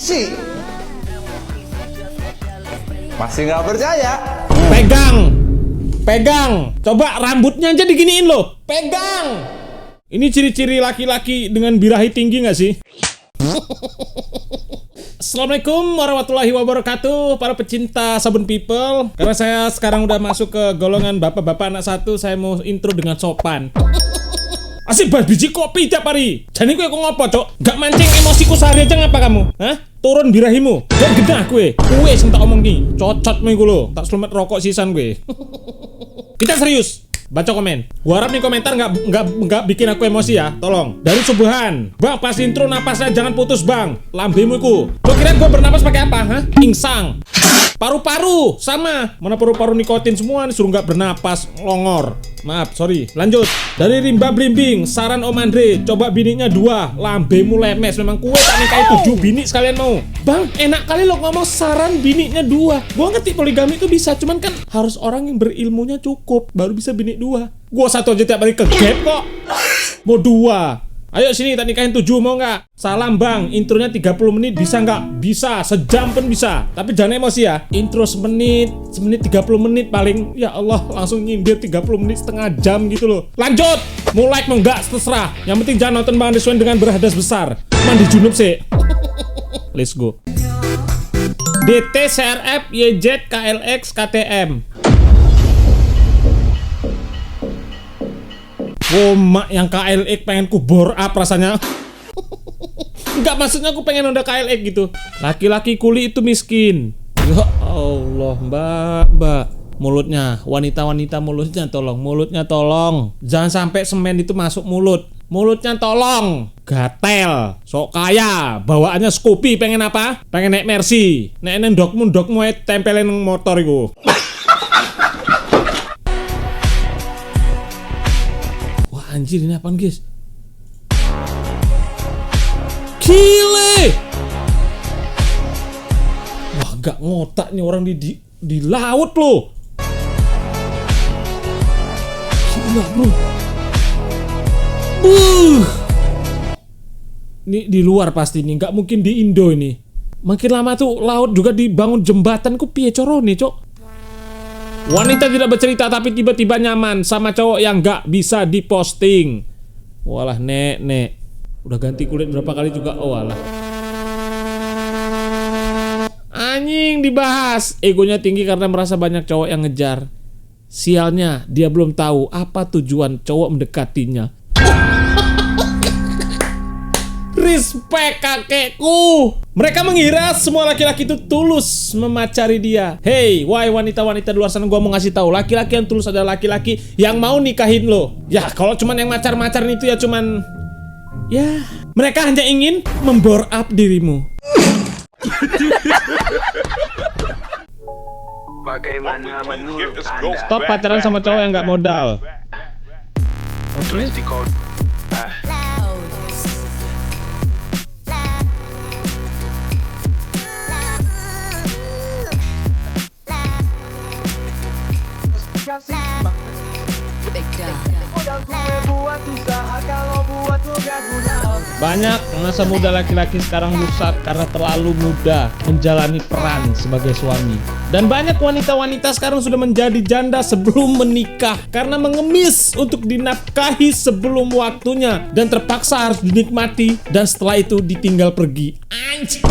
Transisi. Masih nggak percaya? Pegang, pegang. Coba rambutnya aja diginiin loh. Pegang. Ini ciri-ciri laki-laki dengan birahi tinggi nggak sih? Assalamualaikum warahmatullahi wabarakatuh, para pecinta sabun people. Karena saya sekarang udah masuk ke golongan bapak-bapak anak satu, saya mau intro dengan sopan. Asik bahas biji kopi tiap hari. Jadi gue kok ngopo, Cok? Gak mancing emosiku sehari aja ngapa kamu? Hah? Turun birahimu. Gak genah gue. Gue sing tak omong ki. Cocot gue lo. Tak selamat rokok sisan gue. Kita serius. Baca komen. Gua harap nih komentar nggak bikin aku emosi ya. Tolong. Dari Subuhan. Bang, pas intro napasnya jangan putus, Bang. Lambemu iku. Lo kira gua bernapas pakai apa, ha? Insang. Paru-paru sama. Mana paru-paru nikotin semua nih, suruh nggak bernapas, longor. Maaf, sorry. Lanjut. Dari Rimba Blimbing, saran Om Andre, coba bininya 2. Lambemu lemes. Memang kue tak nikahi 7 bini sekalian mau. Bang, enak kali lo ngomong saran bininya 2. Gua ngerti poligami itu bisa, cuman kan harus orang yang berilmunya cukup baru bisa bini 2. Gua 1 aja tiap hari ke gap kok. Mau 2. Ayo sini tak nikahin 7, mau nggak? Salam bang, intronya 30 menit bisa nggak? Bisa, sejam pun bisa. Tapi jangan emosi ya. Intro semenit 30 menit paling. Ya Allah, langsung nyindir 30 menit setengah jam gitu loh. Lanjut, mau like mau nggak terserah. Yang penting jangan nonton Bang Deswen dengan berhadas besar. Mandi junub sih. Let's go. DT, CRF, YZ, KLX, KTM. Oh, mak yang KLX pengen ku bore up rasanya. Enggak, maksudnya aku pengen udah KLX gitu. Laki-laki kuli itu miskin. Ya Allah, mbak. Mulutnya, wanita-wanita mulutnya tolong. Jangan sampai semen itu masuk mulut. Mulutnya tolong. Gatel, sok kaya, bawaannya Scoopy, pengen apa? Pengen naik Mercy. Nek ndokmu tempelin motor iku. Anjir, ini apaan guys? Gile! Wah, gak ngotak nih orang di laut loh. Gila bro. Ini di luar pasti nih, gak mungkin di Indo ini. Makin lama tuh laut juga dibangun jembatan, ku piye corone, Cok? Wanita tidak bercerita tapi tiba-tiba nyaman sama cowok yang gak bisa diposting. Walah nek. Udah ganti kulit berapa kali juga. Oh walah. Anjing dibahas. Egonya tinggi karena merasa banyak cowok yang ngejar. Sialnya dia belum tahu apa tujuan cowok mendekatinya. Respect kakekku. Mereka mengira semua laki-laki itu tulus memacari dia. Hey, why wanita-wanita di luar sana, gua mau ngasih tahu, laki-laki yang tulus adalah laki-laki yang mau nikahin lo. Ya, kalau cuman yang macar-macarin itu ya cuman, ya, mereka hanya ingin membore up dirimu. Bagaimana menurut Anda? Stop pacaran sama cowok yang nggak modal. Oke. Banyak masa muda laki-laki sekarang rusak karena terlalu muda menjalani peran sebagai suami. Dan banyak wanita-wanita sekarang sudah menjadi janda sebelum menikah karena mengemis untuk dinafkahi sebelum waktunya dan terpaksa harus dinikmati dan setelah itu ditinggal pergi. Anjir.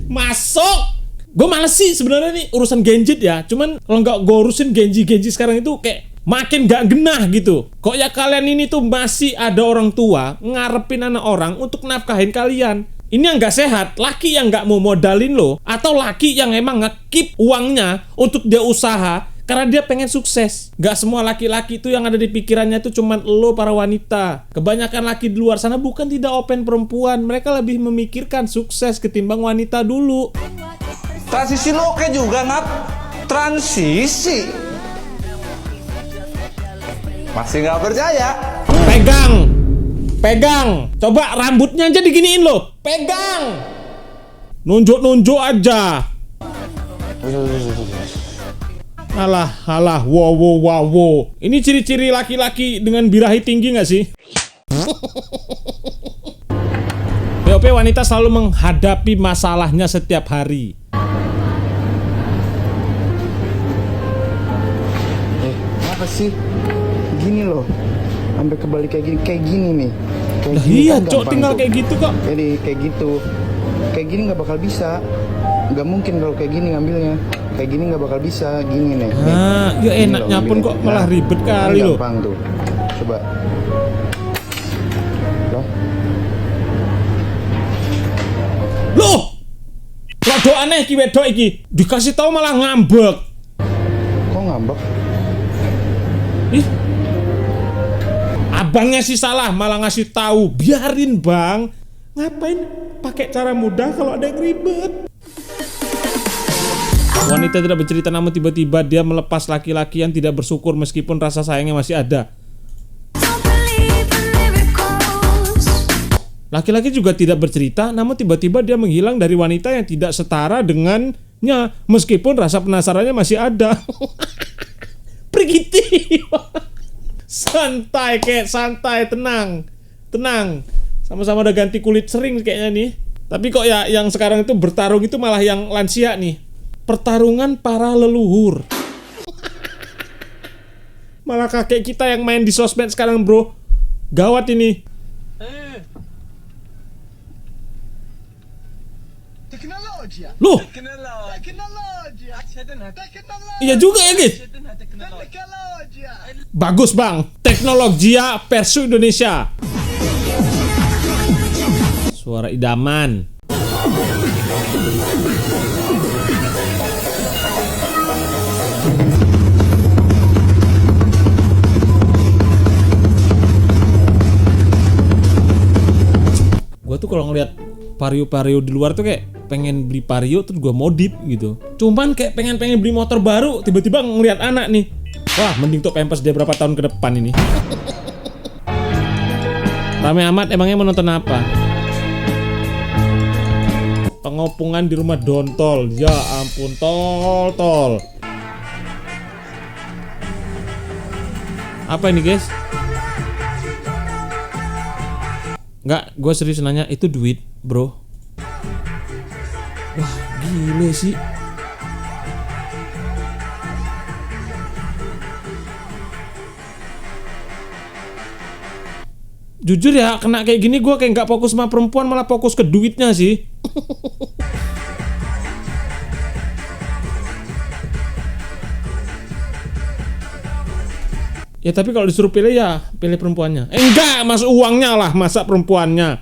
Masuk. Gue males sih sebenarnya nih urusan genjit ya. Cuman kalau nggak gue urusin genji sekarang itu kayak makin gak genah gitu. Kok ya kalian ini tuh masih ada orang tua ngarepin anak orang untuk nafkahin kalian. Ini yang gak sehat. Laki yang gak mau modalin lo, atau laki yang emang nge-keep uangnya untuk dia usaha karena dia pengen sukses. Gak semua laki-laki itu yang ada di pikirannya itu cuman lo para wanita. Kebanyakan laki di luar sana bukan tidak open perempuan. Mereka lebih memikirkan sukses ketimbang wanita dulu. Transisi lo oke juga, Nap. Transisi. Masih nggak percaya? Pegang. Coba rambutnya aja diginiin loh. Pegang. Nunjuk aja. Alah, wow. Ini ciri-ciri laki-laki dengan birahi tinggi nggak sih? hidupnya wanita selalu menghadapi masalahnya setiap hari. Apa sih? Gini loh, sampai kebalik kayak gini nih. Kayak Lah gini iya, kan Cok, gampang tinggal tuh. kayak gitu kok. Jadi kayak gitu, kayak gini nggak bakal bisa. Nggak mungkin kalau kayak gini ngambilnya. Kayak gini nggak bakal bisa. Gini nih. Ah, ya Gini enaknya loh pun ngambilnya. kok malah ribet kali kan loh. Gampang tuh. Coba. Loh, Loh, rada aneh ki wedok iki. Dikasih tahu malah ngambek. kok ngambek? Ih. Abangnya sih salah, malah ngasih tahu. Biarin, Bang. Ngapain pakai cara mudah kalau ada yang ribet? Wanita tidak bercerita namun tiba-tiba dia melepas laki-laki yang tidak bersyukur meskipun rasa sayangnya masih ada. Laki-laki juga tidak bercerita namun tiba-tiba dia menghilang dari wanita yang tidak setara dengannya meskipun rasa penasarannya masih ada. Primitif. Santai, kayak santai, tenang. Tenang. Sama-sama udah ganti kulit sering kayaknya nih. Tapi kok ya yang sekarang itu bertarung itu malah yang lansia nih. Pertarungan para leluhur. Malah kakek kita yang main di sosmed sekarang, bro. Gawat ini. Loh, iya juga ya guys. Bagus bang, Teknologia Persu Indonesia. Suara idaman. Gue tuh kalau ngeliat vario-vario di luar tuh kayak pengen beli vario terus gue modif gitu. Cuman kayak pengen beli motor baru, tiba-tiba ngeliat anak nih. Wah, mending tuh Pampers dia berapa tahun ke depan ini. Rame amat, emangnya mau nonton apa? Pengopungan di rumah Dontol. Ya ampun, tol. Apa ini guys? Enggak, gue serius nanya, itu duit bro. Wah gile sih. Jujur ya, kena kayak gini gue kayak nggak fokus sama perempuan, malah fokus ke duitnya sih. Ya tapi kalau disuruh pilih ya pilih perempuannya. Enggak, mas uangnya lah, masa perempuannya.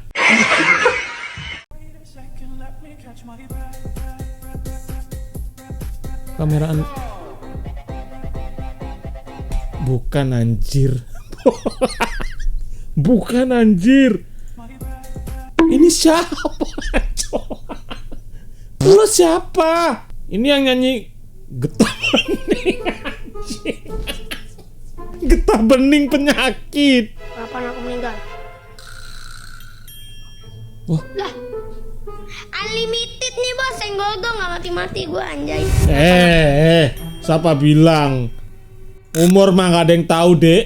Kameraan. Bukan anjir. Bukan anjir. Ini siapa? Lu siapa? Ini yang nyanyi Getah Bening anjing. Getah bening penyakit. Kapan aku meninggal? Wah. Lah, unlimited nih bos, senggol dong, gak mati-mati gue anjay. Siapa bilang? Umur mah gak ada yang tahu, Dek.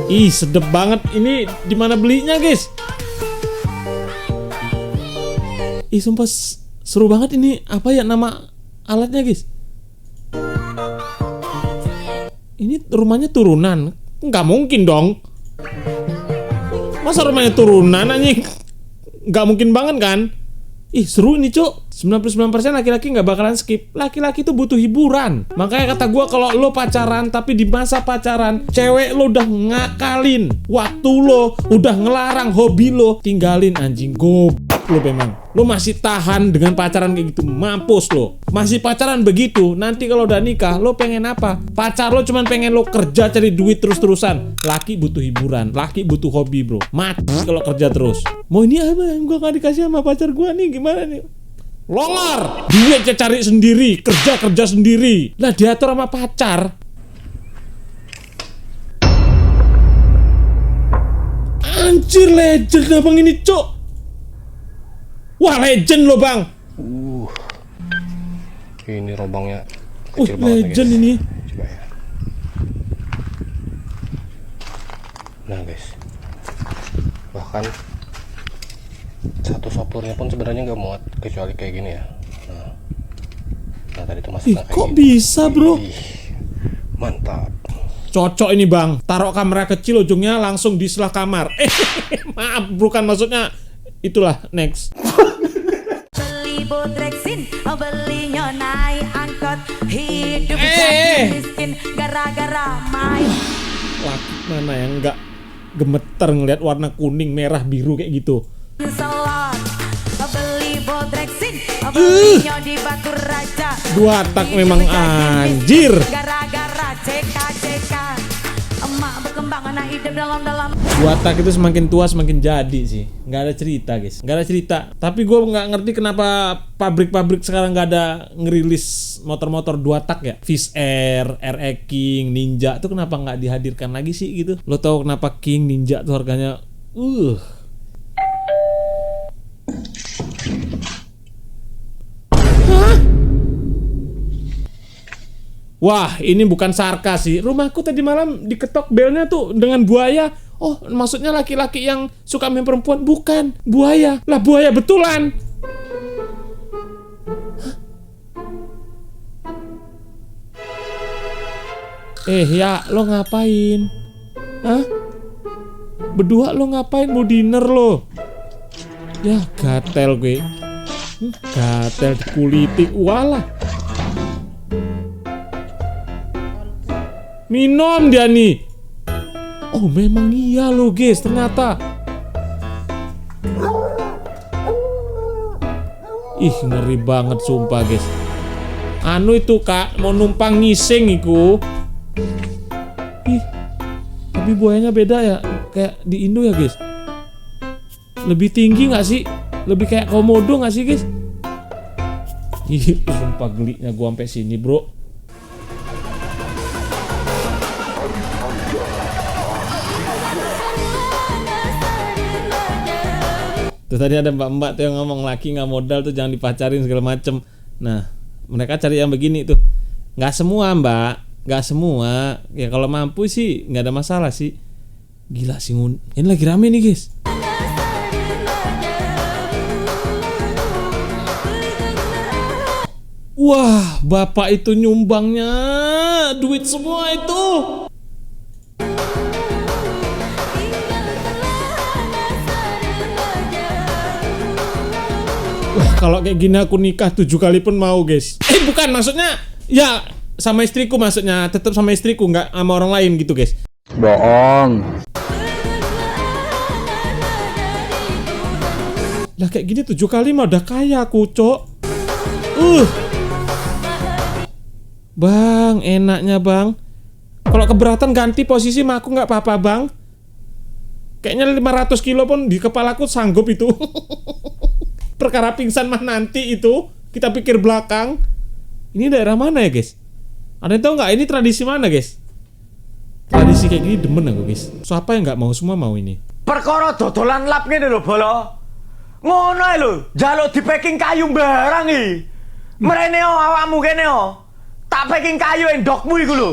Ih, sedep banget. Ini di mana belinya, guys? Ih, sumpah seru banget ini. Apa ya nama alatnya, guys? Ini rumahnya turunan. Nggak mungkin dong. Masa rumahnya turunan anjing? Nggak mungkin banget kan? Ih seru ini cuk. 99% laki-laki nggak bakalan skip. Laki-laki tuh butuh hiburan. Makanya kata gue, kalau lo pacaran tapi di masa pacaran cewek lo udah ngakalin waktu lo, udah ngelarang hobi lo, tinggalin anjing. Goblok lo memang. Lo masih tahan dengan pacaran kayak gitu, mampus lo. Masih pacaran begitu, nanti kalau udah nikah lo pengen apa? Pacar lo cuman pengen lo kerja cari duit terus-terusan. Laki butuh hiburan, laki butuh hobi bro. Mati kalau kerja terus. Mau ini apa yang gue gak dikasih sama pacar gue nih, gimana nih? Longgar, duitnya cari sendiri, kerja sendiri. Lah diatur sama pacar. Anjir, legend abang ini cok. Wah legend loh bang. Ini lubangnya kecil banget nih, legend guys. ini. Coba ya. Nah guys, wah bahkan satu sopurnya pun sebenarnya nggak muat kecuali kayak gini ya. Nah tadi tuh masuk kayak kok gitu. bisa bro? Ih, mantap. Cocok ini bang, taruh kamera kecil ujungnya langsung di sebelah kamar. Maaf, bukan maksudnya itulah next. Beli bodreksin, belinya naik angkot, hidup miskin gara-gara main. Laki mana yang nggak gemeter ngeliat warna kuning, merah, biru kayak gitu. Salon, beli bodreksin, belinya di Batu Raja. Dua tak memang anjir. Gara-gara CK, emak berkembang anak hidup dalam. Dua tak itu semakin tua semakin jadi sih. Nggak ada cerita guys, nggak ada cerita. Tapi gue nggak ngerti kenapa pabrik-pabrik sekarang nggak ada ngerilis motor-motor dua tak ya. Fish Air, RE King, Ninja tuh kenapa nggak dihadirkan lagi sih gitu? Lo tau kenapa King, Ninja tuh harganya Wah, ini bukan sarkas sih. Rumahku tadi malam diketok belnya tuh dengan buaya. Oh, maksudnya laki-laki yang suka main perempuan? Bukan, buaya. Lah, buaya betulan. Ya, lo ngapain? Hah? Berdua lo ngapain? Mau dinner lo? Ya, gatel gue. Gatel dikuliti. Walah. Minum dia nih. Oh memang iya loh guys, ternyata. Ih ngeri banget sumpah guys. Anu itu kak, mau numpang ngising iku. Ih, tapi buayanya beda ya. Kayak di Indo ya guys. Lebih tinggi gak sih? Lebih kayak komodo gak sih guys? Ih sumpah geliknya gua sampai sini bro. Tuh tadi ada mbak-mbak tuh yang ngomong laki nggak modal tuh jangan dipacarin segala macem. Nah mereka cari yang begini tuh. Nggak semua mbak, nggak semua. Ya kalau mampu sih nggak ada masalah sih. Gila sih ini lagi rame nih guys. Wah bapak itu nyumbangnya duit semua itu. Wah kalau kayak gini aku nikah 7 kali pun mau guys. Bukan maksudnya ya sama istriku, maksudnya tetap sama istriku, nggak sama orang lain gitu guys. Bohong. Lah kayak gini 7 kali mah udah kaya aku cok. Bang enaknya bang. Kalau keberatan ganti posisi sama aku nggak apa-apa bang. Kayaknya 500 kilo pun di kepalaku sanggup itu. Perkara pingsan mah nanti itu kita pikir belakang. Ini daerah mana ya guys? Ada yang tahu nggak ini tradisi mana guys? Tradisi kayak gini demen aku guys. Siapa yang nggak mau, semua mau ini. Perkara dodolan lap ngene lho bolo. Ngono ae lho, njaluk di packing kayu barang iki. Mrene awakmu kene tak packing kayu endokmu iku lho.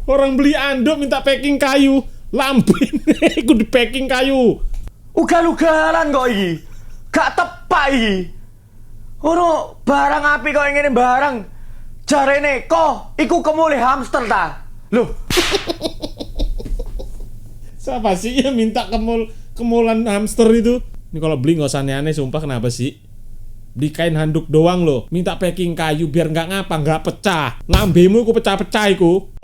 Orang beli anduk minta packing kayu, lampin iku di packing kayu. Ugal-ugalan kok iki. Gak tepak iki. Ono barang api kok ngene barang. Jarene kok iku kemulih hamster ta. Loh. Siapa sih yang minta kemulan hamster itu? Ini kalau beli nggak usah aneh-aneh sumpah, kenapa sih? Beli kain handuk doang loh, minta packing kayu biar nggak ngapa, nggak pecah. Ngambemu ku pecah-pecah iku.